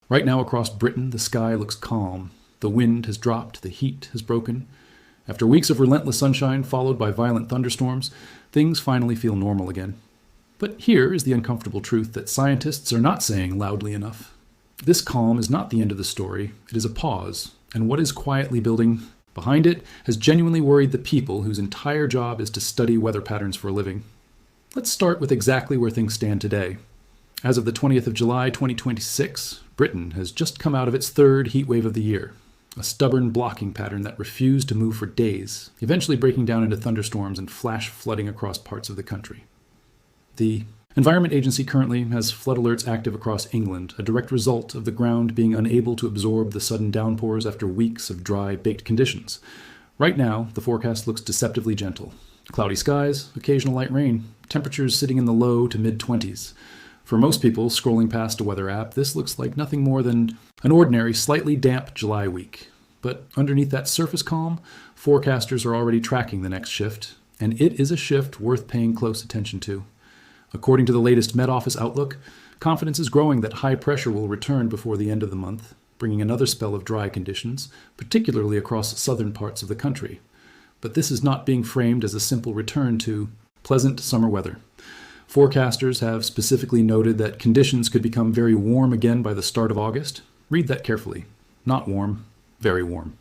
Right now across Britain, the sky looks calm. The wind has dropped, the heat has broken. After weeks of relentless sunshine followed by violent thunderstorms, things finally feel normal again. But here is the uncomfortable truth that scientists are not saying loudly enough. This calm is not the end of the story, it is a pause, and what is quietly building behind it has genuinely worried the people whose entire job is to study weather patterns for a living. Let's start with exactly where things stand today. As of the 20th of July 2026, Britain has just come out of its third heat wave of the year, a stubborn blocking pattern that refused to move for days, eventually breaking down into thunderstorms and flash flooding across parts of the country. The Environment Agency currently has flood alerts active across England, a direct result of the ground being unable to absorb the sudden downpours after weeks of dry, baked conditions. Right now, the forecast looks deceptively gentle. Cloudy skies, occasional light rain, temperatures sitting in the low to mid-20s. For most people scrolling past a weather app, this looks like nothing more than an ordinary, slightly damp July week. But underneath that surface calm, forecasters are already tracking the next shift, and it is a shift worth paying close attention to. According to the latest Met Office outlook, confidence is growing that high pressure will return before the end of the month, bringing another spell of dry conditions, particularly across southern parts of the country. But this is not being framed as a simple return to pleasant summer weather. Forecasters have specifically noted that conditions could become very warm again by the start of August. Read that carefully. Not warm, very warm.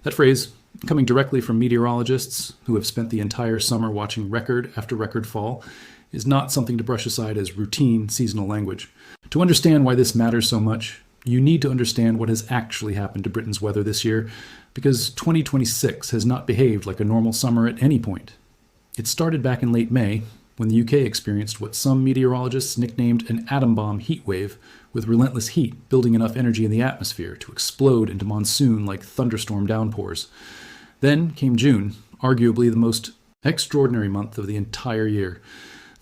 That phrase, coming directly from meteorologists who have spent the entire summer watching record after record fall, is not something to brush aside as routine seasonal language. To understand why this matters so much, you need to understand what has actually happened to Britain's weather this year, because 2026 has not behaved like a normal summer at any point. It started back in late May, when the UK experienced what some meteorologists nicknamed an atom bomb heat wave, with relentless heat building enough energy in the atmosphere to explode into monsoon-like thunderstorm downpours. Then came June, arguably the most extraordinary month of the entire year.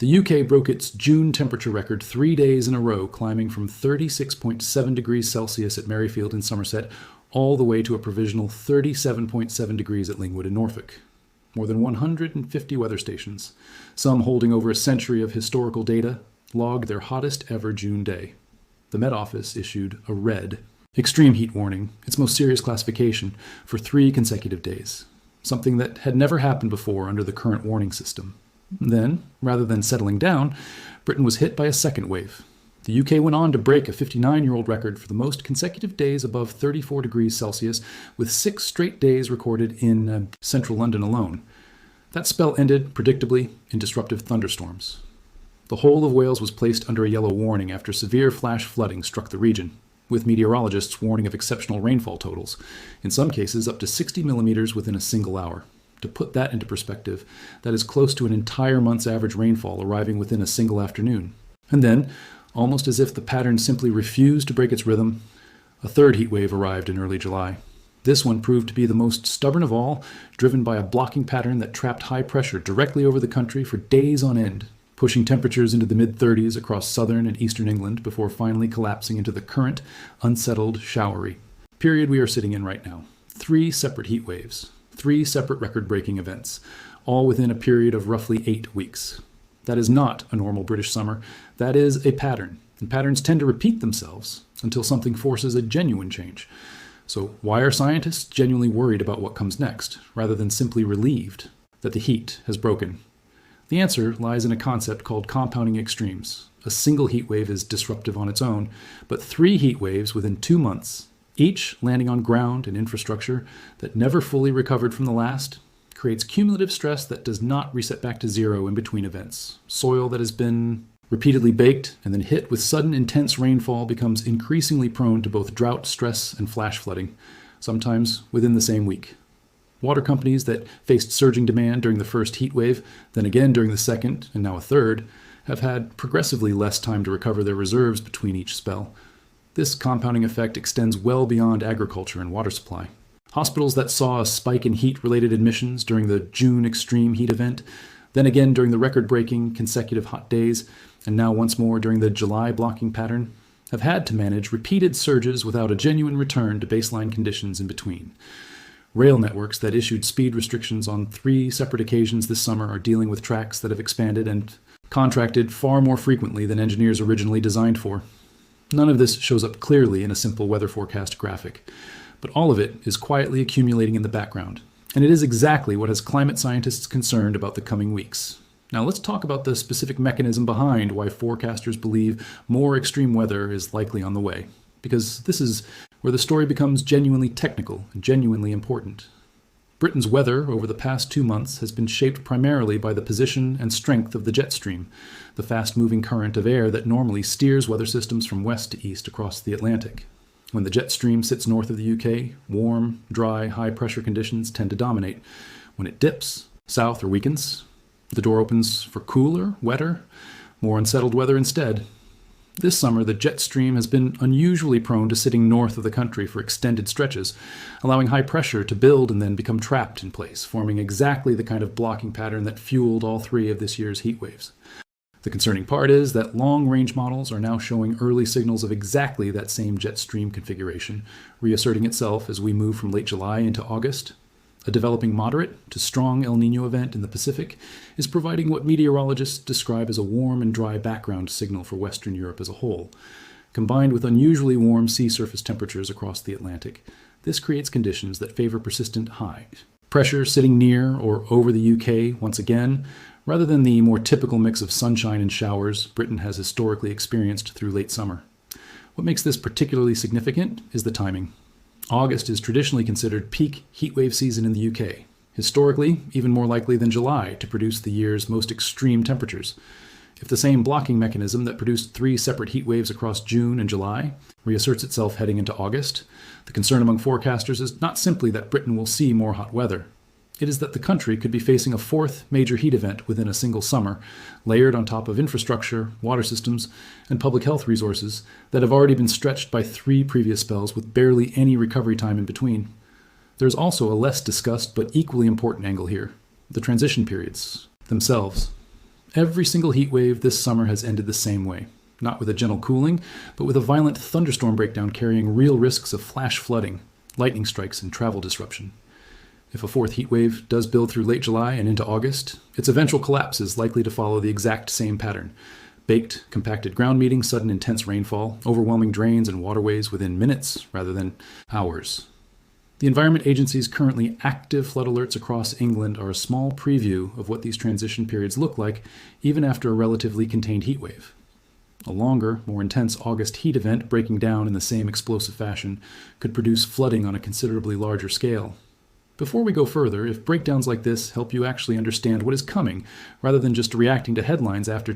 The UK broke its June temperature record 3 days in a row, climbing from 36.7 degrees Celsius at Merrifield in Somerset all the way to a provisional 37.7 degrees at Lingwood in Norfolk. More than 150 weather stations, some holding over a century of historical data, logged their hottest ever June day. The Met Office issued a red, extreme heat warning, its most serious classification, for 3 consecutive days, something that had never happened before under the current warning system. Then, rather than settling down, Britain was hit by a second wave. The UK went on to break a 59-year-old record for the most consecutive days above 34 degrees Celsius, with 6 straight days recorded in central London alone. That spell ended, predictably, in disruptive thunderstorms. The whole of Wales was placed under a yellow warning after severe flash flooding struck the region, with meteorologists warning of exceptional rainfall totals, in some cases up to 60 millimeters within a single hour. To put that into perspective, that is close to an entire month's average rainfall arriving within a single afternoon. And then, almost as if the pattern simply refused to break its rhythm, a third heat wave arrived in early July. This one proved to be the most stubborn of all, driven by a blocking pattern that trapped high pressure directly over the country for days on end, pushing temperatures into the mid-30s across southern and eastern England before finally collapsing into the current, unsettled, showery period we are sitting in right now. 3 separate heat waves. 3 separate record-breaking events, all within a period of roughly 8 weeks. That is not a normal British summer. That is a pattern, and patterns tend to repeat themselves until something forces a genuine change. So why are scientists genuinely worried about what comes next, rather than simply relieved that the heat has broken? The answer lies in a concept called compounding extremes. A single heat wave is disruptive on its own, but 3 heat waves within 2 months, each landing on ground and infrastructure that never fully recovered from the last, creates cumulative stress that does not reset back to zero in between events. Soil that has been repeatedly baked and then hit with sudden intense rainfall becomes increasingly prone to both drought, stress, and flash flooding, sometimes within the same week. Water companies that faced surging demand during the first heat wave, then again during the second, and now a third, have had progressively less time to recover their reserves between each spell. This compounding effect extends well beyond agriculture and water supply. Hospitals that saw a spike in heat-related admissions during the June extreme heat event, then again during the record-breaking consecutive hot days, and now once more during the July blocking pattern, have had to manage repeated surges without a genuine return to baseline conditions in between. Rail networks that issued speed restrictions on 3 separate occasions this summer are dealing with tracks that have expanded and contracted far more frequently than engineers originally designed for. None of this shows up clearly in a simple weather forecast graphic, but all of it is quietly accumulating in the background. And it is exactly what has climate scientists concerned about the coming weeks. Now let's talk about the specific mechanism behind why forecasters believe more extreme weather is likely on the way, because this is where the story becomes genuinely technical and genuinely important. Britain's weather over the past 2 months has been shaped primarily by the position and strength of the jet stream, the fast-moving current of air that normally steers weather systems from west to east across the Atlantic. When the jet stream sits north of the UK, warm, dry, high-pressure conditions tend to dominate. When it dips south or weakens, the door opens for cooler, wetter, more unsettled weather instead. This summer, the jet stream has been unusually prone to sitting north of the country for extended stretches, allowing high pressure to build and then become trapped in place, forming exactly the kind of blocking pattern that fueled all 3 of this year's heat waves. The concerning part is that long-range models are now showing early signals of exactly that same jet stream configuration, reasserting itself as we move from late July into August. A developing moderate to strong El Niño event in the Pacific is providing what meteorologists describe as a warm and dry background signal for Western Europe as a whole. Combined with unusually warm sea surface temperatures across the Atlantic, this creates conditions that favor persistent high pressure sitting near or over the UK once again, rather than the more typical mix of sunshine and showers Britain has historically experienced through late summer. What makes this particularly significant is the timing. August is traditionally considered peak heatwave season in the UK, historically even more likely than July to produce the year's most extreme temperatures. If the same blocking mechanism that produced 3 separate heat waves across June and July reasserts itself heading into August, the concern among forecasters is not simply that Britain will see more hot weather. It is that the country could be facing a 4th major heat event within a single summer, layered on top of infrastructure, water systems, and public health resources that have already been stretched by 3 previous spells with barely any recovery time in between. There's also a less discussed but equally important angle here: the transition periods themselves. Every single heat wave this summer has ended the same way, not with a gentle cooling, but with a violent thunderstorm breakdown carrying real risks of flash flooding, lightning strikes, and travel disruption. If a 4th heat wave does build through late July and into August, its eventual collapse is likely to follow the exact same pattern: baked, compacted ground meeting, sudden intense rainfall, overwhelming drains and waterways within minutes rather than hours. The Environment Agency's currently active flood alerts across England are a small preview of what these transition periods look like, even after a relatively contained heat wave. A longer, more intense August heat event breaking down in the same explosive fashion could produce flooding on a considerably larger scale. Before we go further, if breakdowns like this help you actually understand what is coming, rather than just reacting to headlines after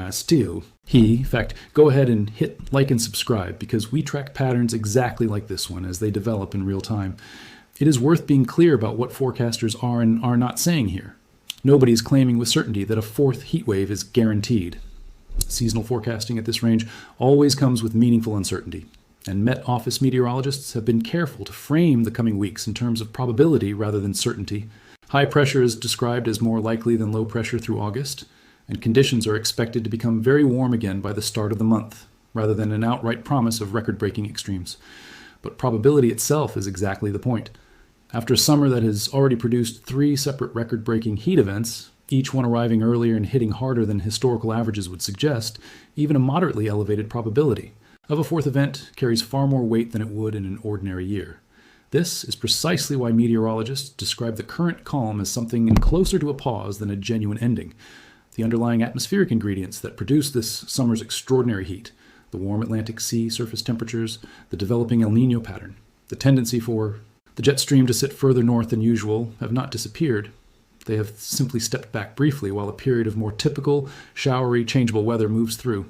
still, in fact, go ahead and hit like and subscribe, because we track patterns exactly like this one as they develop in real time. It is worth being clear about what forecasters are and are not saying here. Nobody is claiming with certainty that a 4th heat wave is guaranteed. Seasonal forecasting at this range always comes with meaningful uncertainty, and Met Office meteorologists have been careful to frame the coming weeks in terms of probability rather than certainty. High pressure is described as more likely than low pressure through August, and conditions are expected to become very warm again by the start of the month, rather than an outright promise of record-breaking extremes. But probability itself is exactly the point. After a summer that has already produced 3 separate record-breaking heat events, each one arriving earlier and hitting harder than historical averages would suggest, even a moderately elevated probability of a 4th event carries far more weight than it would in an ordinary year. This is precisely why meteorologists describe the current calm as something closer to a pause than a genuine ending. The underlying atmospheric ingredients that produce this summer's extraordinary heat, the warm Atlantic sea surface temperatures, the developing El Niño pattern, the tendency for the jet stream to sit further north than usual, have not disappeared. They have simply stepped back briefly while a period of more typical, showery, changeable weather moves through.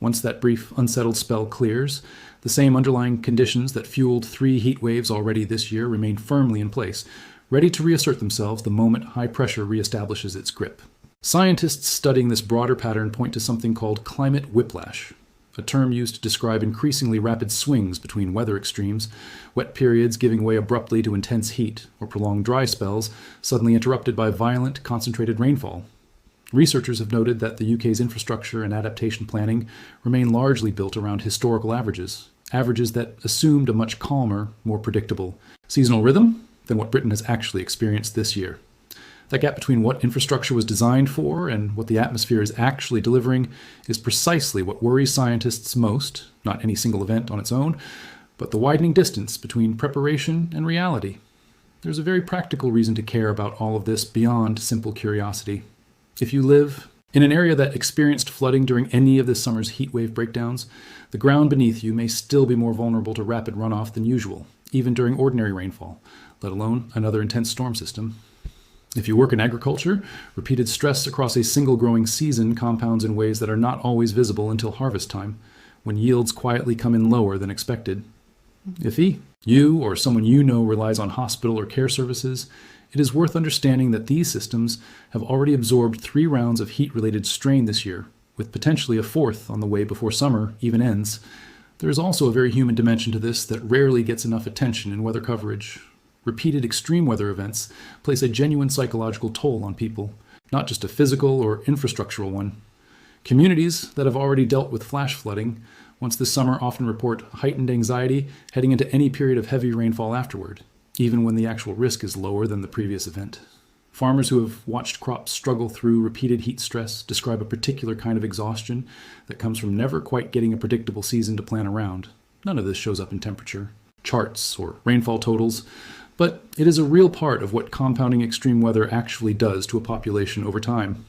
Once that brief, unsettled spell clears, the same underlying conditions that fueled 3 heat waves already this year remain firmly in place, ready to reassert themselves the moment high pressure reestablishes its grip. Scientists studying this broader pattern point to something called climate whiplash, a term used to describe increasingly rapid swings between weather extremes, wet periods giving way abruptly to intense heat, or prolonged dry spells suddenly interrupted by violent, concentrated rainfall. Researchers have noted that the UK's infrastructure and adaptation planning remain largely built around historical averages that assumed a much calmer, more predictable seasonal rhythm than what Britain has actually experienced this year. That gap between what infrastructure was designed for and what the atmosphere is actually delivering is precisely what worries scientists most, not any single event on its own, but the widening distance between preparation and reality. There's a very practical reason to care about all of this beyond simple curiosity. If you live in an area that experienced flooding during any of this summer's heat wave breakdowns, the ground beneath you may still be more vulnerable to rapid runoff than usual, even during ordinary rainfall, let alone another intense storm system. If you work in agriculture, repeated stress across a single growing season compounds in ways that are not always visible until harvest time, when yields quietly come in lower than expected. If you or someone you know relies on hospital or care services, it is worth understanding that these systems have already absorbed 3 rounds of heat-related strain this year, with potentially a 4th on the way before summer even ends. There is also a very human dimension to this that rarely gets enough attention in weather coverage. Repeated extreme weather events place a genuine psychological toll on people, not just a physical or infrastructural one. Communities that have already dealt with flash flooding once this summer often report heightened anxiety heading into any period of heavy rainfall afterward, even when the actual risk is lower than the previous event. Farmers who have watched crops struggle through repeated heat stress describe a particular kind of exhaustion that comes from never quite getting a predictable season to plan around. None of this shows up in temperature, charts, or rainfall totals, but it is a real part of what compounding extreme weather actually does to a population over time.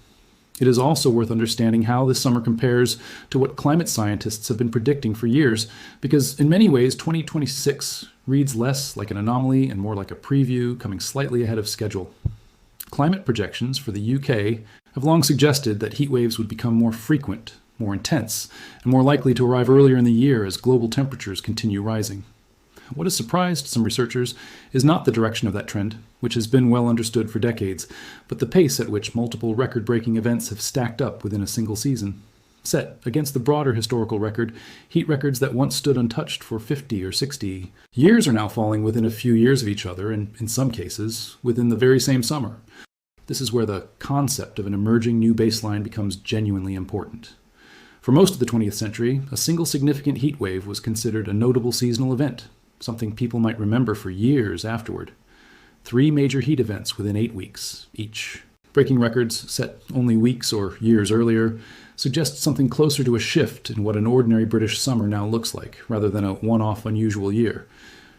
It is also worth understanding how this summer compares to what climate scientists have been predicting for years, because in many ways 2026 reads less like an anomaly and more like a preview, coming slightly ahead of schedule. Climate projections for the UK have long suggested that heat waves would become more frequent, more intense, and more likely to arrive earlier in the year as global temperatures continue rising. What has surprised some researchers is not the direction of that trend, which has been well understood for decades, but the pace at which multiple record-breaking events have stacked up within a single season. Set against the broader historical record, heat records that once stood untouched for 50 or 60 years are now falling within a few years of each other, and in some cases, within the very same summer. This is where the concept of an emerging new baseline becomes genuinely important. For most of the 20th century, a single significant heat wave was considered a notable seasonal event, something people might remember for years afterward. 3 major heat events within 8 weeks each. Breaking records set only weeks or years earlier suggest something closer to a shift in what an ordinary British summer now looks like, rather than a one-off unusual year.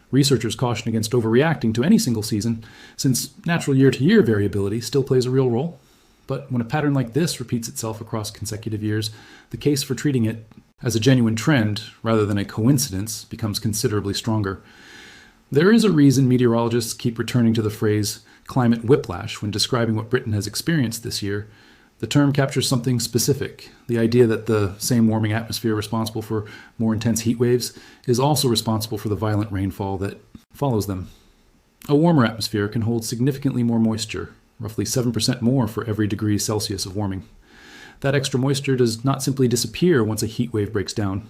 Researchers caution against overreacting to any single season, since natural year-to-year variability still plays a real role. But when a pattern like this repeats itself across consecutive years, the case for treating it as a genuine trend, rather than a coincidence, becomes considerably stronger. There is a reason meteorologists keep returning to the phrase climate whiplash when describing what Britain has experienced this year. The term captures something specific, the idea that the same warming atmosphere responsible for more intense heat waves is also responsible for the violent rainfall that follows them. A warmer atmosphere can hold significantly more moisture, roughly 7% more for every degree Celsius of warming. That extra moisture does not simply disappear once a heat wave breaks down.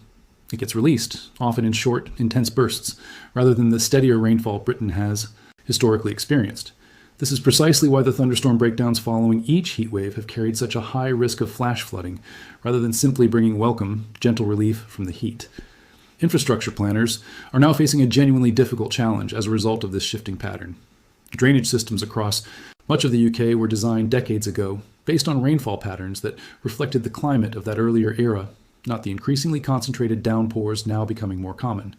It gets released, often in short, intense bursts, rather than the steadier rainfall Britain has historically experienced. This is precisely why the thunderstorm breakdowns following each heat wave have carried such a high risk of flash flooding, rather than simply bringing welcome, gentle relief from the heat. Infrastructure planners are now facing a genuinely difficult challenge as a result of this shifting pattern. Drainage systems across much of the UK were designed decades ago based on rainfall patterns that reflected the climate of that earlier era, not the increasingly concentrated downpours now becoming more common.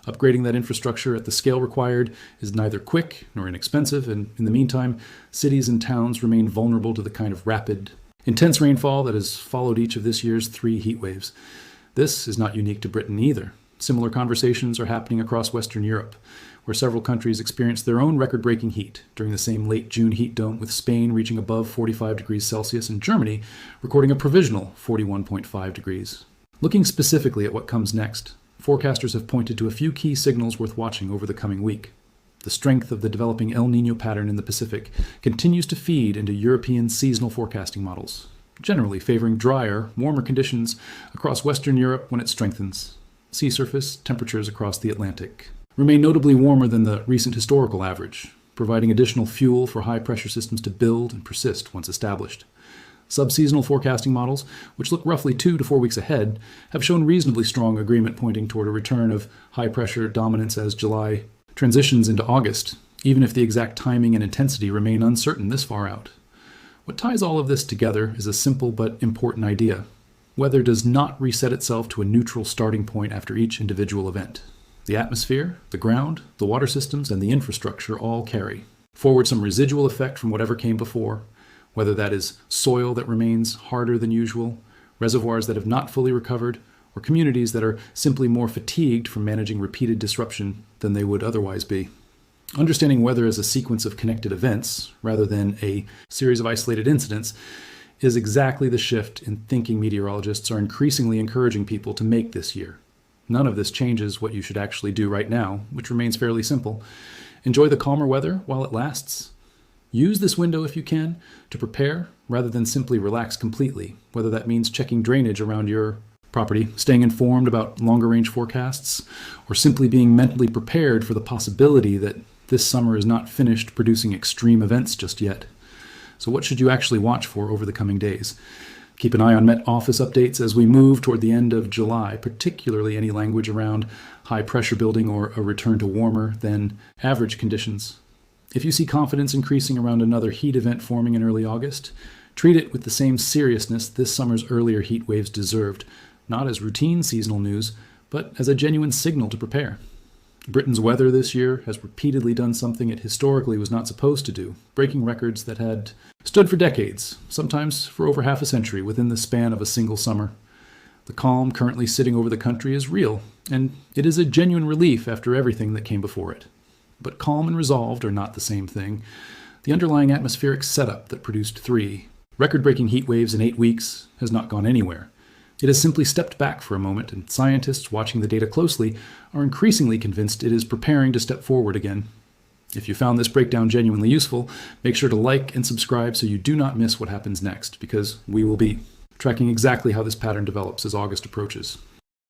Upgrading that infrastructure at the scale required is neither quick nor inexpensive, and in the meantime, cities and towns remain vulnerable to the kind of rapid, intense rainfall that has followed each of this year's 3 heat waves. This is not unique to Britain either. Similar conversations are happening across Western Europe, where several countries experienced their own record-breaking heat during the same late June heat dome, with Spain reaching above 45 degrees Celsius and Germany recording a provisional 41.5 degrees. Looking specifically at what comes next, forecasters have pointed to a few key signals worth watching over the coming week. The strength of the developing El Niño pattern in the Pacific continues to feed into European seasonal forecasting models, generally favoring drier, warmer conditions across Western Europe when it strengthens. Sea surface temperatures across the Atlantic remain notably warmer than the recent historical average, providing additional fuel for high-pressure systems to build and persist once established. Subseasonal forecasting models, which look roughly 2 to 4 weeks ahead, have shown reasonably strong agreement pointing toward a return of high-pressure dominance as July transitions into August, even if the exact timing and intensity remain uncertain this far out. What ties all of this together is a simple but important idea. Weather does not reset itself to a neutral starting point after each individual event. The atmosphere, the ground, the water systems, and the infrastructure all carry forward some residual effect from whatever came before, whether that is soil that remains harder than usual, reservoirs that have not fully recovered, or communities that are simply more fatigued from managing repeated disruption than they would otherwise be. Understanding weather as a sequence of connected events, rather than a series of isolated incidents, is exactly the shift in thinking meteorologists are increasingly encouraging people to make this year. None of this changes what you should actually do right now, which remains fairly simple. Enjoy the calmer weather while it lasts. Use this window, if you can, to prepare rather than simply relax completely, whether that means checking drainage around your property, staying informed about longer-range forecasts, or simply being mentally prepared for the possibility that this summer is not finished producing extreme events just yet. So what should you actually watch for over the coming days? Keep an eye on Met Office updates as we move toward the end of July, particularly any language around high pressure building or a return to warmer than average conditions. If you see confidence increasing around another heat event forming in early August, treat it with the same seriousness this summer's earlier heat waves deserved, not as routine seasonal news, but as a genuine signal to prepare. Britain's weather this year has repeatedly done something it historically was not supposed to do, breaking records that had stood for decades, sometimes for over half a century, within the span of a single summer. The calm currently sitting over the country is real, and it is a genuine relief after everything that came before it. But calm and resolved are not the same thing. The underlying atmospheric setup that produced 3 record-breaking heat waves in 8 weeks has not gone anywhere. It has simply stepped back for a moment, and scientists watching the data closely are increasingly convinced it is preparing to step forward again. If you found this breakdown genuinely useful, make sure to like and subscribe so you do not miss what happens next, because we will be tracking exactly how this pattern develops as August approaches.